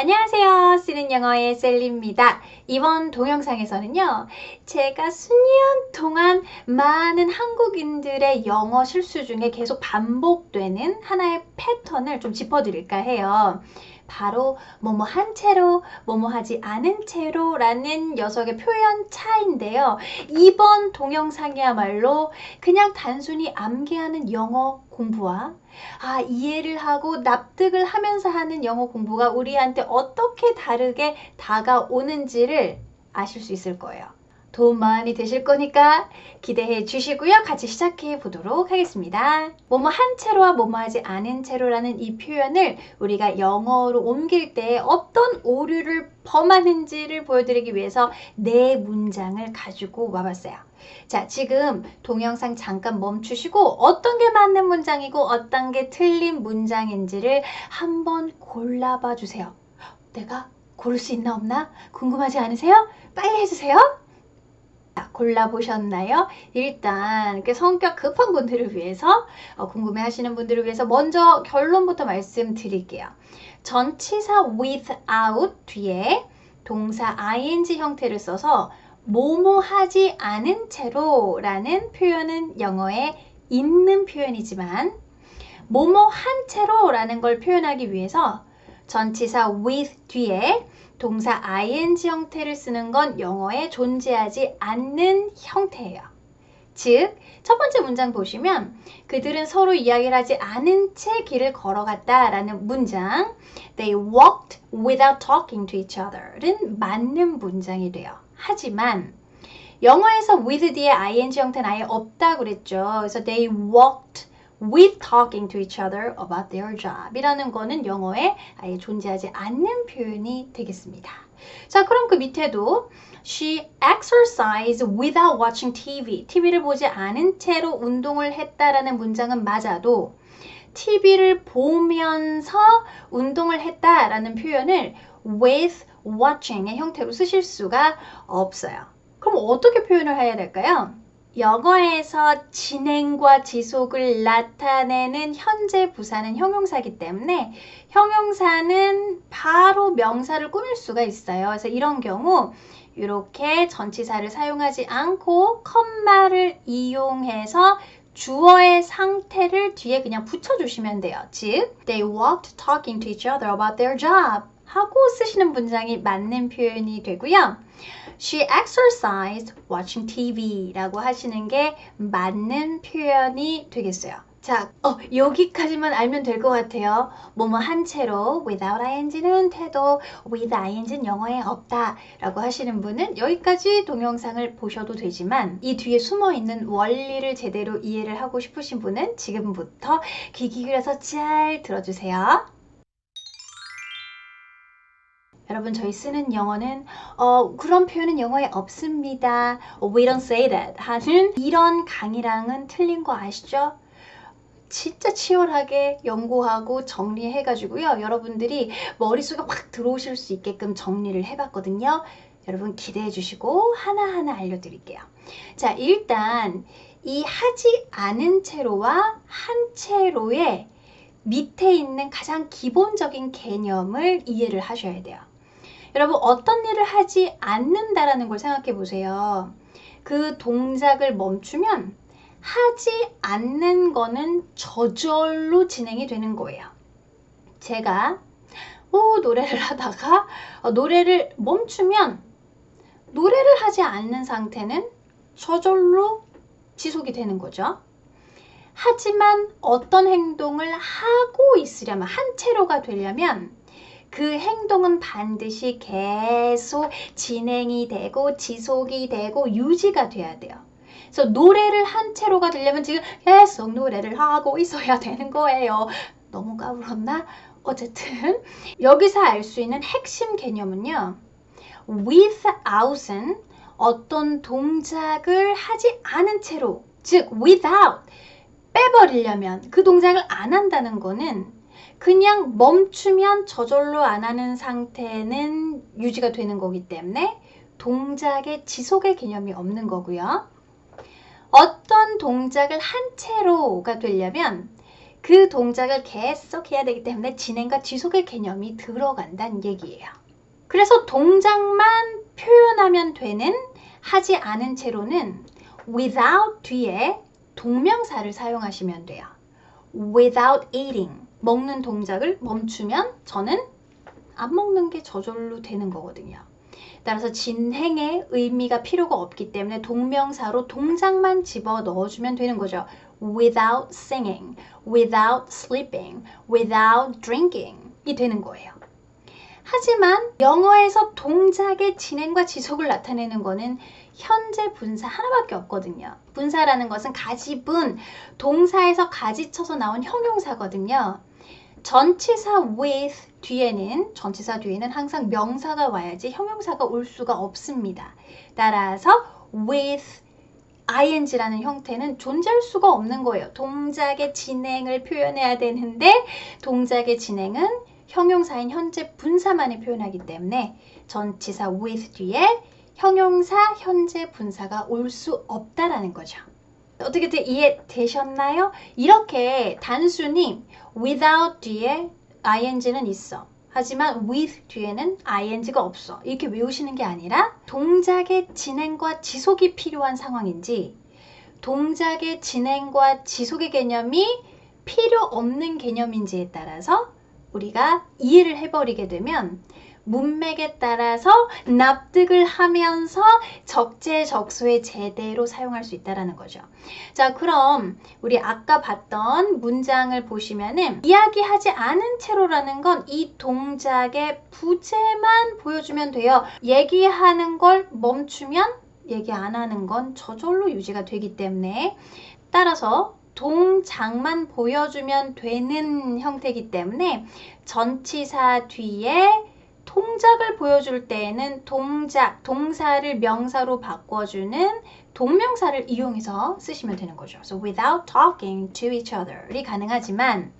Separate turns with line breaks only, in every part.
안녕하세요. 쓰는 영어의 셀리입니다. 이번 동영상에서는요, 제가 수년 동안 많은 한국인들의 영어 실수 중에 계속 반복되는 하나의 패턴을 좀 짚어드릴까 해요. 바로 뭐뭐 한 채로, 뭐뭐 하지 않은 채로 라는 녀석의 표현 차인데요. 이번 동영상이야말로 그냥 단순히 암기하는 영어 공부와 이해를 하고 납득을 하면서 하는 영어 공부가 우리한테 어떻게 다르게 다가오는지를 아실 수 있을 거예요. 도움 많이 되실 거니까 기대해 주시고요. 같이 시작해 보도록 하겠습니다. 뭐뭐 한 채로와 뭐뭐 하지 않은 채로라는 이 표현을 우리가 영어로 옮길 때 어떤 오류를 범하는지를 보여드리기 위해서 네 문장을 가지고 와봤어요. 자, 지금 동영상 잠깐 멈추시고 어떤 게 맞는 문장이고 어떤 게 틀린 문장인지를 한번 골라봐 주세요. 내가 고를 수 있나 없나 궁금하지 않으세요? 빨리 해주세요. 골라보셨나요? 일단 성격 급한 분들을 위해서 궁금해 하시는 분들을 위해서 먼저 결론부터 말씀드릴게요. 전치사 without 뒤에 동사 ing 형태를 써서 뭐뭐 하지 않은 채로 라는 표현은 영어에 있는 표현이지만 뭐뭐 한 채로 라는 걸 표현하기 위해서 전치사 with 뒤에 동사 ing 형태를 쓰는 건 영어에 존재하지 않는 형태예요. 즉, 첫 번째 문장 보시면 그들은 서로 이야기를 하지 않은 채 길을 걸어갔다 라는 문장 They walked without talking to each other는 맞는 문장이 돼요. 하지만 영어에서 with 뒤에 ing 형태는 아예 없다고 그랬죠. 그래서 they walked with talking to each other about their job 이라는 거는 영어에 아예 존재하지 않는 표현이 되겠습니다. 자, 그럼 그 밑에도 She exercised without watching TV. TV를 보지 않은 채로 운동을 했다라는 문장은 맞아도 TV를 보면서 운동을 했다라는 표현을 with watching의 형태로 쓰실 수가 없어요. 그럼 어떻게 표현을 해야 될까요? 영어에서 진행과 지속을 나타내는 현재 부사는 형용사이기 때문에 형용사는 바로 명사를 꾸밀 수가 있어요. 그래서 이런 경우 이렇게 전치사를 사용하지 않고 컴마를 이용해서 주어의 상태를 뒤에 그냥 붙여주시면 돼요. 즉, they walked talking to each other about their job 하고 쓰시는 문장이 맞는 표현이 되고요. She exercised watching TV 라고 하시는 게 맞는 표현이 되겠어요. 자, 여기까지만 알면 될 것 같아요. 뭐뭐 한 채로 without ing는 태도, with ing는 영어에 없다 라고 하시는 분은 여기까지 동영상을 보셔도 되지만 이 뒤에 숨어있는 원리를 제대로 이해를 하고 싶으신 분은 지금부터 귀 기울여서 잘 들어주세요. 여러분, 저희 쓰는 영어는 그런 표현은 영어에 없습니다. We don't say that 하는 이런 강의랑은 틀린 거 아시죠? 진짜 치열하게 연구하고 정리해가지고요. 여러분들이 머릿속에 확 들어오실 수 있게끔 정리를 해봤거든요. 여러분 기대해 주시고 하나하나 알려드릴게요. 자, 일단 이 하지 않은 채로와 한 채로의 밑에 있는 가장 기본적인 개념을 이해를 하셔야 돼요. 여러분, 어떤 일을 하지 않는다라는 걸 생각해 보세요. 그 동작을 멈추면 하지 않는 거는 저절로 진행이 되는 거예요. 제가 노래를 하다가 노래를 멈추면 노래를 하지 않는 상태는 저절로 지속이 되는 거죠. 하지만 어떤 행동을 하고 있으려면, 한 채로가 되려면 그 행동은 반드시 계속 진행이 되고 지속이 되고 유지가 돼야 돼요. 그래서 노래를 한 채로가 되려면 지금 계속 노래를 하고 있어야 되는 거예요. 너무 까불었나? 어쨌든 여기서 알 수 있는 핵심 개념은요. without은 어떤 동작을 하지 않은 채로, 즉 without 빼버리려면 그 동작을 안 한다는 거는 그냥 멈추면 저절로 안 하는 상태는 유지가 되는 거기 때문에 동작의 지속의 개념이 없는 거고요. 어떤 동작을 한 채로가 되려면 그 동작을 계속 해야 되기 때문에 진행과 지속의 개념이 들어간다는 얘기예요. 그래서 동작만 표현하면 되는 하지 않은 채로는 without 뒤에 동명사를 사용하시면 돼요. without eating 먹는 동작을 멈추면 저는 안 먹는 게 저절로 되는 거거든요. 따라서 진행의 의미가 필요가 없기 때문에 동명사로 동작만 집어 넣어주면 되는 거죠. without singing, without sleeping, without drinking 이 되는 거예요. 하지만 영어에서 동작의 진행과 지속을 나타내는 거는 현재 분사 하나밖에 없거든요. 분사라는 것은 가지분, 동사에서 가지쳐서 나온 형용사거든요. 전치사 with 뒤에는 항상 명사가 와야지 형용사가 올 수가 없습니다. 따라서 with ing라는 형태는 존재할 수가 없는 거예요. 동작의 진행을 표현해야 되는데 동작의 진행은 형용사인 현재 분사만을 표현하기 때문에 전치사 with 뒤에 형용사 현재 분사가 올 수 없다라는 거죠. 어떻게 이해되셨나요? 이렇게 단순히 without 뒤에 ing는 있어. 하지만 with 뒤에는 ing가 없어. 이렇게 외우시는 게 아니라 동작의 진행과 지속이 필요한 상황인지 동작의 진행과 지속의 개념이 필요 없는 개념인지에 따라서 우리가 이해를 해버리게 되면 문맥에 따라서 납득을 하면서 적재적소에 제대로 사용할 수 있다는 거죠. 자, 그럼 우리 아까 봤던 문장을 보시면은 이야기하지 않은 채로라는 건 이 동작의 부재만 보여주면 돼요. 얘기하는 걸 멈추면 얘기 안 하는 건 저절로 유지가 되기 때문에 따라서 동작만 보여주면 되는 형태이기 때문에 전치사 뒤에 동작을 보여줄 때에는 동사를 명사로 바꿔주는 동명사를 이용해서 쓰시면 되는 거죠. So without talking to each other이 가능하지만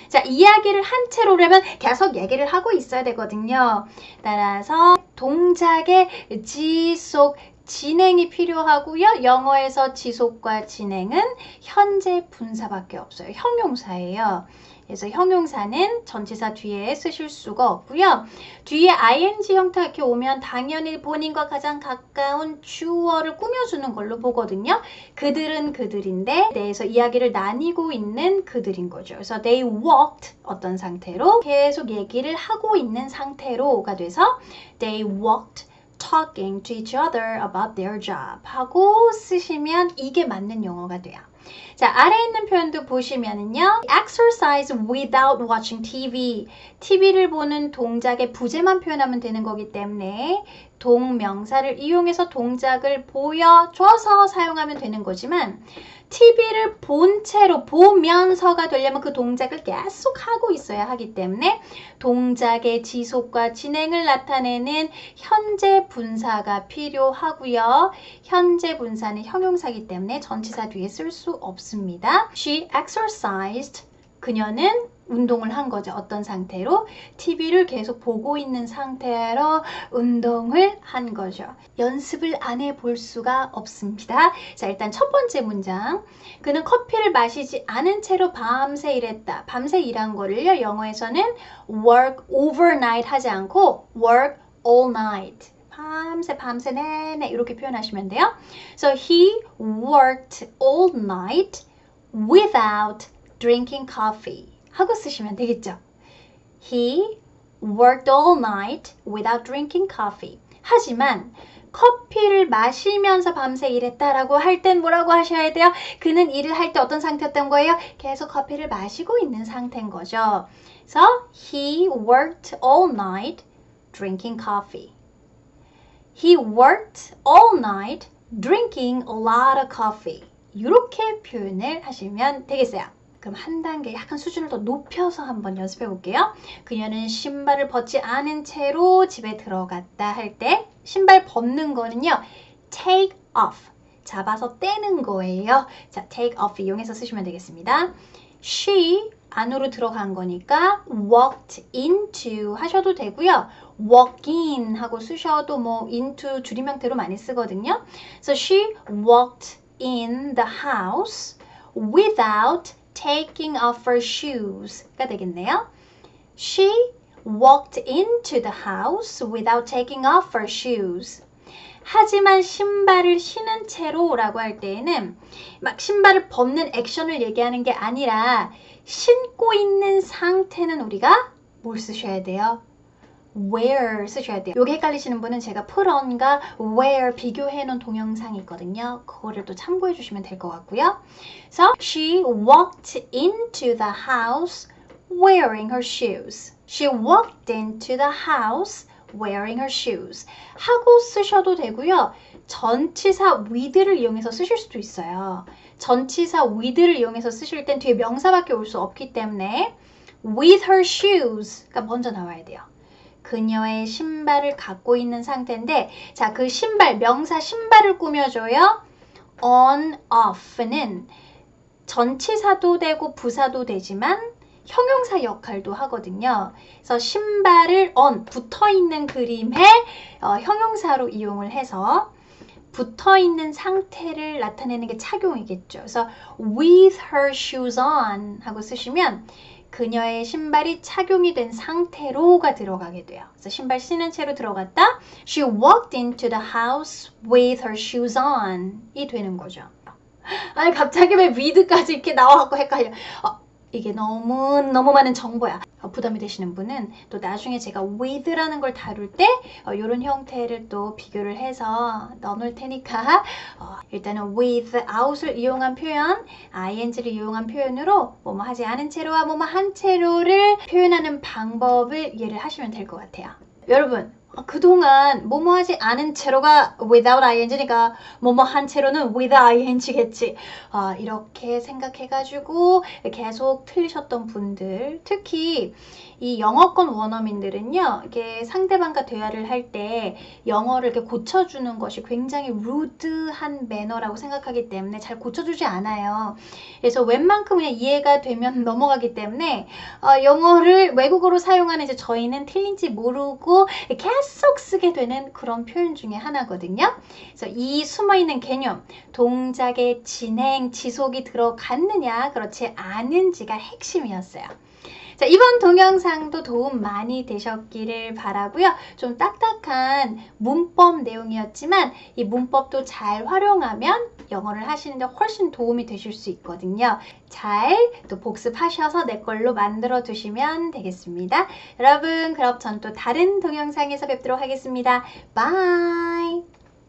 자, 이야기를 한 채로라면 계속 얘기를 하고 있어야 되거든요. 따라서 동작의 지속, 진행이 필요하고요. 영어에서 지속과 진행은 현재 분사밖에 없어요. 형용사예요. 그래서 형용사는 전치사 뒤에 쓰실 수가 없고요. 뒤에 ing 형태가 이렇게 오면 당연히 본인과 가장 가까운 주어를 꾸며주는 걸로 보거든요. 그들은 그들인데 대해서 이야기를 나뉘고 있는 그들인 거죠. 그래서 they walked 어떤 상태로 계속 얘기를 하고 있는 상태로가 돼서 they walked talking to each other about their job 하고 쓰시면 이게 맞는 영어가 돼요. 자, 아래에 있는 표현도 보시면은요. exercise without watching TV. TV를 보는 동작의 부재만 표현하면 되는 거기 때문에 동명사를 이용해서 동작을 보여줘서 사용하면 되는 거지만 TV를 본 채로 보면서가 되려면 그 동작을 계속 하고 있어야 하기 때문에 동작의 지속과 진행을 나타내는 현재 분사가 필요하고요. 현재 분사는 형용사이기 때문에 전치사 뒤에 쓸 수 없습니다. She exercised. 그녀는 운동을 한 거죠. 어떤 상태로? TV를 계속 보고 있는 상태로 운동을 한 거죠. 연습을 안 해볼 수가 없습니다. 자, 일단 첫 번째 문장. 그는 커피를 마시지 않은 채로 밤새 일했다. 밤새 일한 거를요. 영어에서는 work overnight 하지 않고 work all night. 밤새 내내 이렇게 표현하시면 돼요. So he worked all night without drinking coffee. 하고 쓰시면 되겠죠. He worked all night without drinking coffee. 하지만 커피를 마시면서 밤새 일했다라고 할 땐 뭐라고 하셔야 돼요? 그는 일을 할 때 어떤 상태였던 거예요? 계속 커피를 마시고 있는 상태인 거죠. 그래서 he worked all night drinking coffee. He worked all night drinking a lot of coffee. 이렇게 표현을 하시면 되겠어요. 그럼 한 단계 약간 수준을 더 높여서 한번 연습해 볼게요. 그녀는 신발을 벗지 않은 채로 집에 들어갔다 할 때 신발 벗는 거는요. take off. 잡아서 떼는 거예요. 자, take off 이용해서 쓰시면 되겠습니다. She 안으로 들어간 거니까 walked into 하셔도 되고요. walk in 하고 쓰셔도 뭐 into 줄임 형태로 많이 쓰거든요. So she walked in the house without taking off her shoes가 되겠네요. She walked into the house without taking off her shoes. 하지만 신발을 신은 채로 라고 할 때에는 막 신발을 벗는 액션을 얘기하는 게 아니라 신고 있는 상태는 우리가 뭘 쓰셔야 돼요? wear 쓰셔야 돼요. 요게 헷갈리시는 분은 제가 put on과 wear 비교해 놓은 동영상이 있거든요. 그거를 또 참고해 주시면 될 것 같고요. So she walked into the house wearing her shoes. She walked into the house wearing her shoes. 하고 쓰셔도 되고요. 전치사 with를 이용해서 쓰실 수도 있어요. 전치사 with를 이용해서 쓰실 땐 뒤에 명사밖에 올 수 없기 때문에 with her shoes가 먼저 나와야 돼요. 그녀의 신발을 갖고 있는 상태인데 자, 그 신발, 명사 신발을 꾸며줘요. on, off는 전치사도 되고 부사도 되지만 형용사 역할도 하거든요. 그래서 신발을 on, 붙어있는 그림에 형용사로 이용을 해서 붙어있는 상태를 나타내는 게 착용이겠죠. 그래서 with her shoes on 하고 쓰시면 그녀의 신발이 착용이 된 상태로가 들어가게 돼요. 그래서 신발 신은 채로 들어갔다. She walked into the house with her shoes on 이 되는 거죠. 아니 갑자기 왜 with까지 이렇게 나와갖고 헷갈려. 이게 너무 많은 정보야. 부담이 되시는 분은 또 나중에 제가 with라는 걸 다룰 때 이런 형태를 또 비교를 해서 넣어놓을 테니까 일단은 without을 이용한 표현, ing를 이용한 표현으로 뭐뭐 하지 않은 채로와 뭐뭐 한 채로를 표현하는 방법을 이해를 하시면 될 것 같아요. 여러분 그동안 뭐뭐 하지 않은 채로가 without ing니까 뭐뭐 한 채로는 with ing겠지. 이렇게 생각해가지고 계속 틀리셨던 분들, 특히 이 영어권 원어민들은요, 이렇게 상대방과 대화를 할 때 영어를 이렇게 고쳐주는 것이 굉장히 rude한 매너라고 생각하기 때문에 잘 고쳐주지 않아요. 그래서 웬만큼 그냥 이해가 되면 넘어가기 때문에 영어를 외국어로 사용하는 이제 저희는 틀린지 모르고 계속 쓰게 되는 그런 표현 중에 하나거든요. 그래서 이 숨어있는 개념, 동작의 진행, 지속이 들어갔느냐, 그렇지 않은지가 핵심이었어요. 자, 이번 동영상도 도움 많이 되셨기를 바라고요. 좀 딱딱한 문법 내용이었지만 이 문법도 잘 활용하면 영어를 하시는데 훨씬 도움이 되실 수 있거든요. 잘 또 복습하셔서 내 걸로 만들어 두시면 되겠습니다. 여러분, 그럼 전 또 다른 동영상에서 뵙도록 하겠습니다. 바이!